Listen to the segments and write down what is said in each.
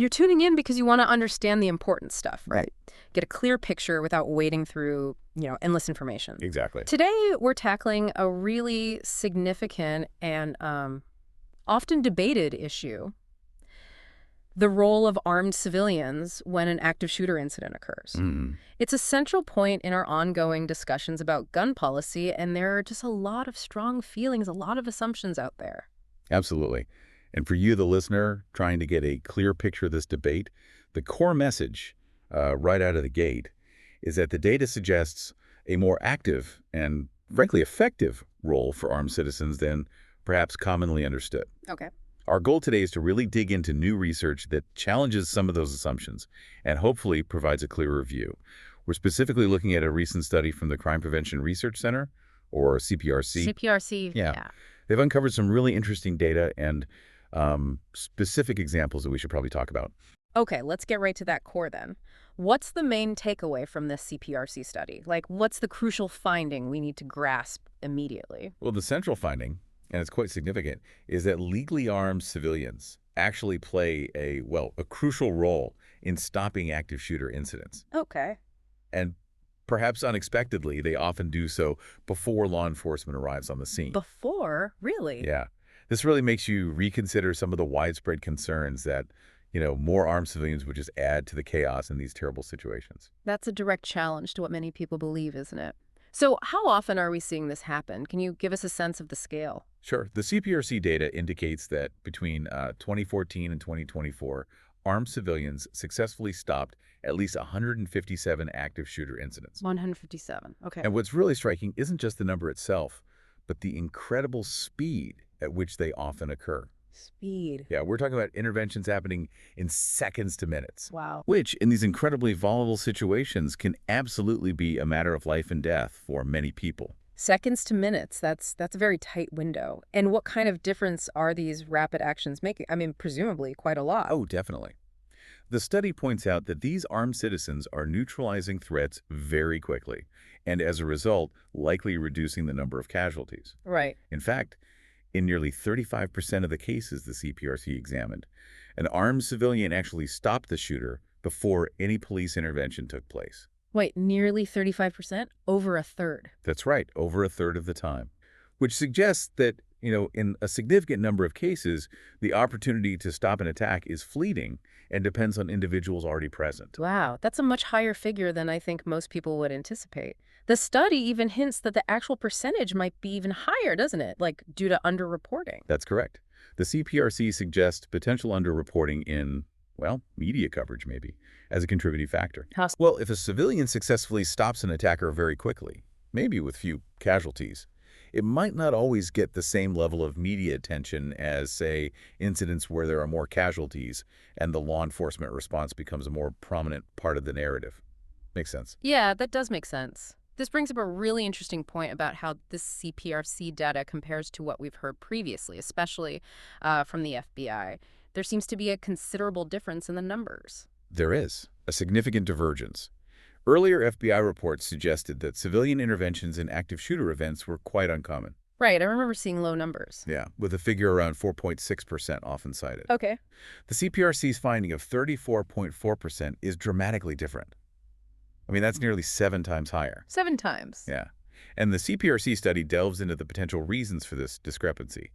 You're tuning in because you want to understand the important stuff, right? Right. Get a clear picture without wading through, endless information. Exactly. Today, we're tackling a really significant and often debated issue: the role of armed civilians when an active shooter incident occurs. Mm, It's a central point in our ongoing discussions about gun policy, and there are just a lot of strong feelings, a lot of assumptions out there. absolutely. And for you, the listener, trying to get a clear picture of this debate, the core message right out of the gate is that the data suggests a more active and, frankly, effective role for armed citizens than perhaps commonly understood. Okay. Our goal today is to really dig into new research that challenges some of those assumptions and hopefully provides a clearer view. We're specifically looking at a recent study from the Crime Prevention Research Center, or CPRC. CPRC, Yeah. yeah. They've uncovered some really interesting data and specific examples that we should probably talk about. Okay, let's get right to that core then. What's the main takeaway from this CPRC study? Like, what's the crucial finding we need to grasp immediately? Well, the central finding, and it's quite significant, is that legally armed civilians actually play a crucial role in stopping active shooter incidents. Okay. And perhaps unexpectedly, they often do so before law enforcement arrives on the scene. Before? Really? Yeah. This really makes you reconsider some of the widespread concerns that, more armed civilians would just add to the chaos in these terrible situations. That's a direct challenge to what many people believe, isn't it? So how often are we seeing this happen? Can you give us a sense of the scale? Sure. The CPRC data indicates that between 2014 and 2024, armed civilians successfully stopped at least 157 active shooter incidents. 157. Okay. And what's really striking isn't just the number itself, but the incredible speed at which they often occur. Speed. Yeah, we're talking about interventions happening in seconds to minutes, Wow. which in these incredibly volatile situations can absolutely be a matter of life and death for many people. Seconds to minutes. That's a very tight window. And what kind of difference are these rapid actions making? I mean, presumably quite a lot. Oh, definitely. The study points out that these armed citizens are neutralizing threats very quickly, and as a result, likely reducing the number of casualties. Right. In fact, in nearly 35% of the cases the CPRC examined, an armed civilian actually stopped the shooter before any police intervention took place. Wait, nearly 35%? Over a third. That's right, over a third of the time, which suggests that, in a significant number of cases, the opportunity to stop an attack is fleeting and depends on individuals already present. Wow, that's a much higher figure than I think most people would anticipate. The study even hints that the actual percentage might be even higher, doesn't it? Like, due to underreporting. That's correct. The CPRC suggests potential underreporting in, media coverage maybe, as a contributing factor. How Well, if a civilian successfully stops an attacker very quickly, maybe with few casualties, it might not always get the same level of media attention as, say, incidents where there are more casualties and the law enforcement response becomes a more prominent part of the narrative. Makes sense. Yeah, that does make sense. This brings up a really interesting point about how this CPRC data compares to what we've heard previously, especially from the FBI. There seems to be a considerable difference in the numbers. There is a significant divergence. Earlier FBI reports suggested that civilian interventions in active shooter events were quite uncommon. Right, I remember seeing low numbers. Yeah, with a figure around 4.6% often cited. Okay. The CPRC's finding of 34.4% is dramatically different. I mean, that's nearly 7 times higher. 7 times. Yeah. And the CPRC study delves into the potential reasons for this discrepancy.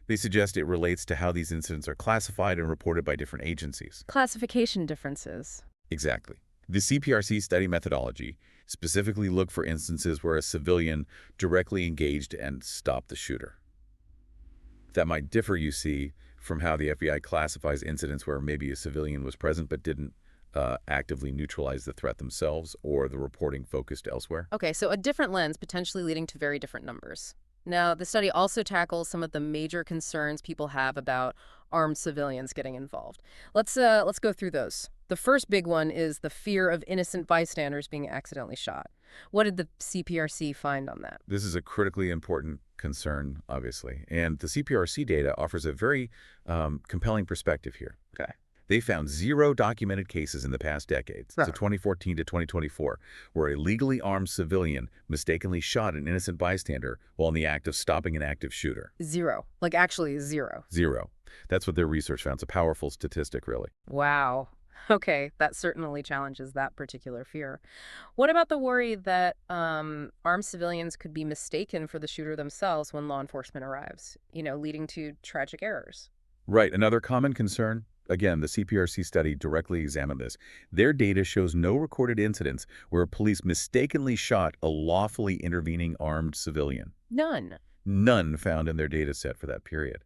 They suggest it relates to how these incidents are classified and reported by different agencies. Classification differences. Exactly. The CPRC study methodology specifically looked for instances where a civilian directly engaged and stopped the shooter. That might differ, you see, from how the FBI classifies incidents where maybe a civilian was present but didn't actively neutralize the threat themselves, or the reporting focused elsewhere. Okay, so a different lens potentially leading to very different numbers. Now, the study also tackles some of the major concerns people have about armed civilians getting involved. Let's go through those. The first big one is the fear of innocent bystanders being accidentally shot. What did the CPRC find on that? This is a critically important concern, obviously, and the CPRC data offers a very compelling perspective here. Okay. They found 0 documented cases in the past decades, so Huh. 2014 to 2024, where a legally armed civilian mistakenly shot an innocent bystander while in the act of stopping an active shooter. Zero. Like, actually zero. 0. That's what their research found. It's a powerful statistic, really. Wow. Okay, that certainly challenges that particular fear. What about the worry that armed civilians could be mistaken for the shooter themselves when law enforcement arrives, leading to tragic errors? Right. Another common concern, again, the CPRC study directly examined this. Their data shows no recorded incidents where police mistakenly shot a lawfully intervening armed civilian. None. None found in their data set for that period.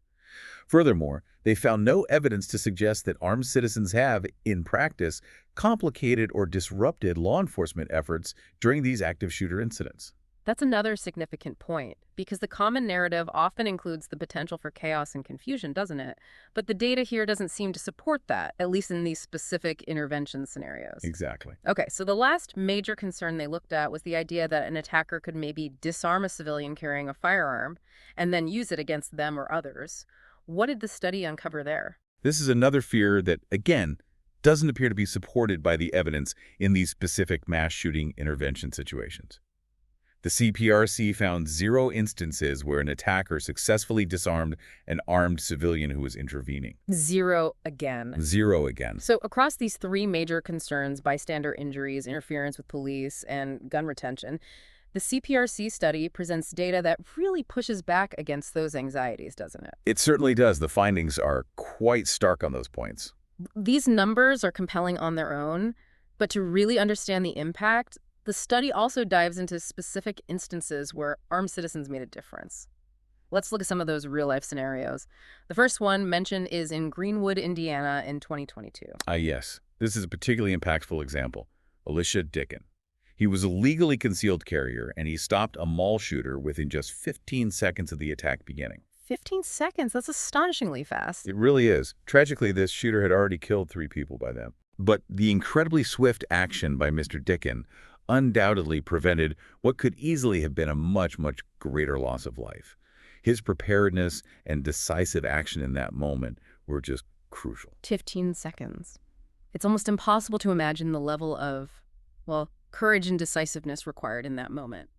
Furthermore, they found no evidence to suggest that armed citizens have, in practice, complicated or disrupted law enforcement efforts during these active shooter incidents. That's another significant point, because the common narrative often includes the potential for chaos and confusion, doesn't it? But the data here doesn't seem to support that, at least in these specific intervention scenarios. Exactly. Okay, so the last major concern they looked at was the idea that an attacker could maybe disarm a civilian carrying a firearm and then use it against them or others. What did the study uncover there? This is another fear that, again, doesn't appear to be supported by the evidence in these specific mass shooting intervention situations. The CPRC found 0 instances where an attacker successfully disarmed an armed civilian who was intervening. Zero again. 0 again. So across these three major concerns, bystander injuries, interference with police, and gun retention, the CPRC study presents data that really pushes back against those anxieties, doesn't it? It certainly does. The findings are quite stark on those points. These numbers are compelling on their own, but to really understand the impact, the study also dives into specific instances where armed citizens made a difference. Let's look at some of those real-life scenarios. The first one mentioned is in Greenwood, Indiana in 2022. Yes. This is a particularly impactful example. Alicia Dicken. He was a legally concealed carrier, and he stopped a mall shooter within just 15 seconds of the attack beginning. 15 seconds, that's astonishingly fast. It really is. Tragically, this shooter had already killed 3 people by then. But the incredibly swift action by Mr. Dicken undoubtedly prevented what could easily have been a much, much greater loss of life. His preparedness and decisive action in that moment were just crucial. 15 seconds. It's almost impossible to imagine the level of, well, courage and decisiveness required in that moment.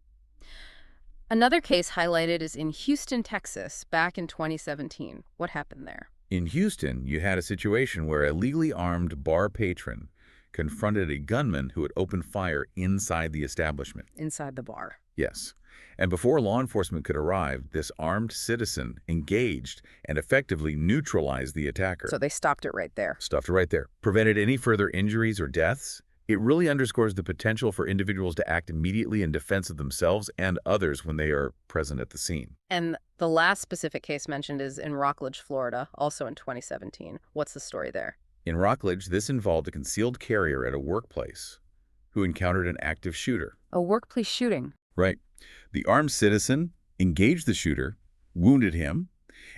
Another case highlighted is in Houston, Texas, back in 2017. What happened there? In Houston, you had a situation where a legally armed bar patron confronted a gunman who had opened fire inside the establishment. Inside the bar. Yes. And before law enforcement could arrive, this armed citizen engaged and effectively neutralized the attacker. So they stopped it right there. Stopped it right there. Prevented any further injuries or deaths. It really underscores the potential for individuals to act immediately in defense of themselves and others when they are present at the scene. And the last specific case mentioned is in Rockledge, Florida, also in 2017. What's the story there? In Rockledge, this involved a concealed carrier at a workplace who encountered an active shooter. A workplace shooting. Right. The armed citizen engaged the shooter, wounded him,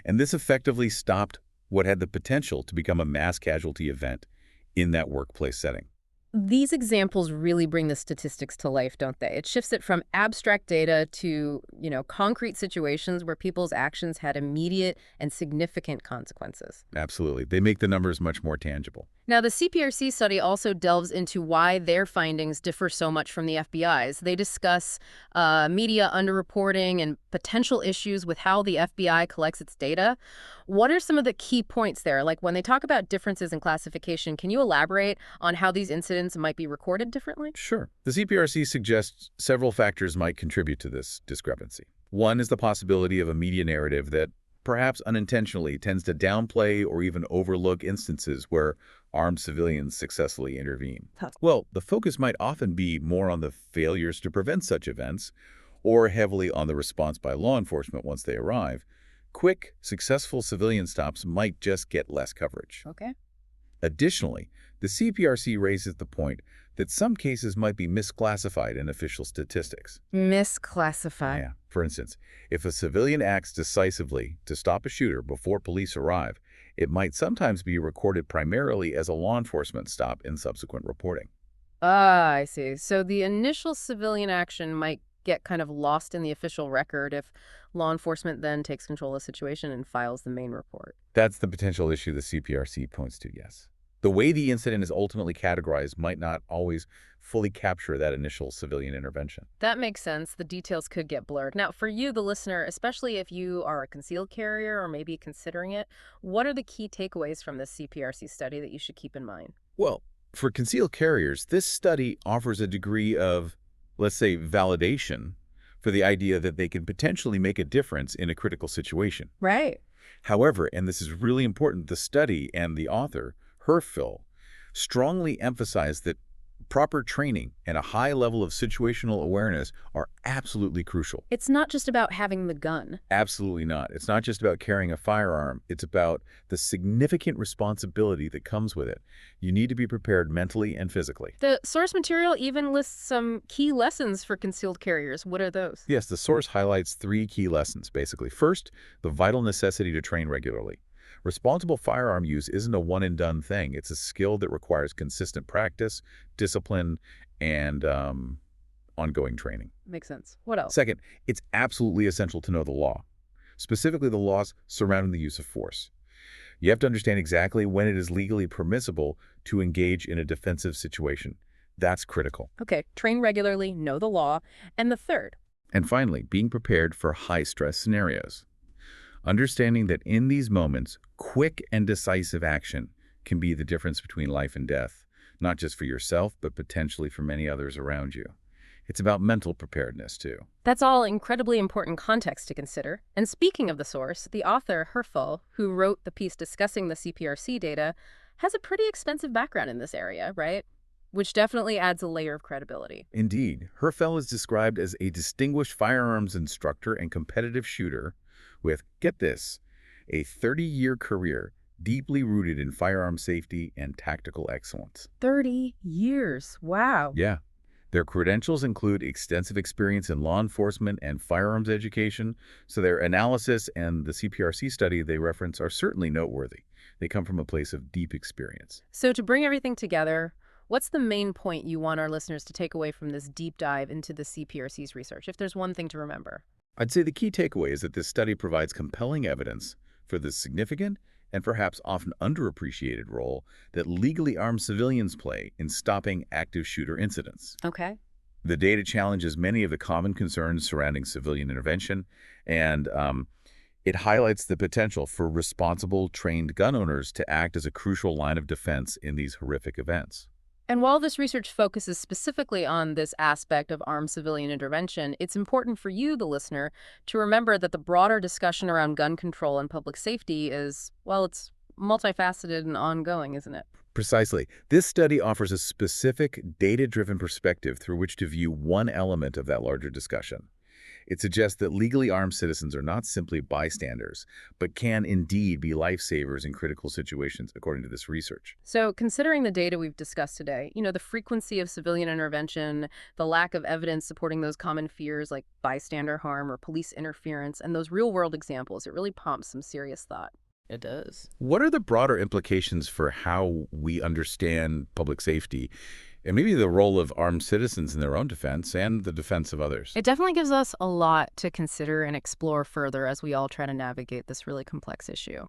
and this effectively stopped what had the potential to become a mass casualty event in that workplace setting. These examples really bring the statistics to life, don't they? It shifts it from abstract data to, concrete situations where people's actions had immediate and significant consequences. Absolutely. They make the numbers much more tangible. Now, the CPRC study also delves into why their findings differ so much from the FBI's. They discuss media underreporting and potential issues with how the FBI collects its data. What are some of the key points there? Like when they talk about differences in classification, can you elaborate on how these incidents might be recorded differently? Sure. The CPRC suggests several factors might contribute to this discrepancy. One is the possibility of a media narrative that perhaps unintentionally tends to downplay or even overlook instances where armed civilians successfully intervene. Well, the focus might often be more on the failures to prevent such events or heavily on the response by law enforcement once they arrive. Quick, successful civilian stops might just get less coverage. Okay. Additionally, the CPRC raises the point that some cases might be misclassified in official statistics. Misclassified. Yeah. For instance, if a civilian acts decisively to stop a shooter before police arrive, it might sometimes be recorded primarily as a law enforcement stop in subsequent reporting. Ah, I see. So the initial civilian action might get kind of lost in the official record if law enforcement then takes control of the situation and files the main report. That's the potential issue the CPRC points to, yes. The way the incident is ultimately categorized might not always fully capture that initial civilian intervention. That makes sense. The details could get blurred. Now, for you, the listener, especially if you are a concealed carrier or maybe considering it, what are the key takeaways from this CPRC study that you should keep in mind? Well, for concealed carriers, this study offers a degree of, let's say, validation for the idea that they can potentially make a difference in a critical situation. Right. However, and this is really important, the study and the author, Herfil, strongly emphasize that proper training and a high level of situational awareness are absolutely crucial. It's not just about having the gun. Absolutely not. It's not just about carrying a firearm. It's about the significant responsibility that comes with it. You need to be prepared mentally and physically. The source material even lists some key lessons for concealed carriers. What are those? Yes, the source highlights 3 key lessons, basically. First, the vital necessity to train regularly. Responsible firearm use isn't a one-and-done thing. It's a skill that requires consistent practice, discipline, and ongoing training. Makes sense. What else? Second, it's absolutely essential to know the law, specifically the laws surrounding the use of force. You have to understand exactly when it is legally permissible to engage in a defensive situation. That's critical. Okay, train regularly, know the law. And the third? And finally, being prepared for high-stress scenarios. Understanding that in these moments, quick and decisive action can be the difference between life and death, not just for yourself, but potentially for many others around you. It's about mental preparedness, too. That's all incredibly important context to consider. And speaking of the source, the author, Herfel, who wrote the piece discussing the CPRC data, has a pretty expensive background in this area, right? Which definitely adds a layer of credibility. Indeed, Herfel is described as a distinguished firearms instructor and competitive shooter with, get this, a 30-year career deeply rooted in firearm safety and tactical excellence. 30 years. Wow. Yeah. Their credentials include extensive experience in law enforcement and firearms education, so their analysis and the CPRC study they reference are certainly noteworthy. They come from a place of deep experience. So to bring everything together, what's the main point you want our listeners to take away from this deep dive into the CPRC's research, if there's one thing to remember? I'd say the key takeaway is that this study provides compelling evidence for the significant and perhaps often underappreciated role that legally armed civilians play in stopping active shooter incidents. Okay. The data challenges many of the common concerns surrounding civilian intervention, and it highlights the potential for responsible, trained gun owners to act as a crucial line of defense in these horrific events. And while this research focuses specifically on this aspect of armed civilian intervention, it's important for you, the listener, to remember that the broader discussion around gun control and public safety is, well, it's multifaceted and ongoing, isn't it? Precisely. This study offers a specific, data-driven perspective through which to view one element of that larger discussion. It suggests that legally armed citizens are not simply bystanders, but can indeed be lifesavers in critical situations, according to this research. So considering the data we've discussed today, the frequency of civilian intervention, the lack of evidence supporting those common fears like bystander harm or police interference, and those real-world examples, it really prompts some serious thought. It does. What are the broader implications for how we understand public safety and maybe the role of armed citizens in their own defense and the defense of others? It definitely gives us a lot to consider and explore further as we all try to navigate this really complex issue.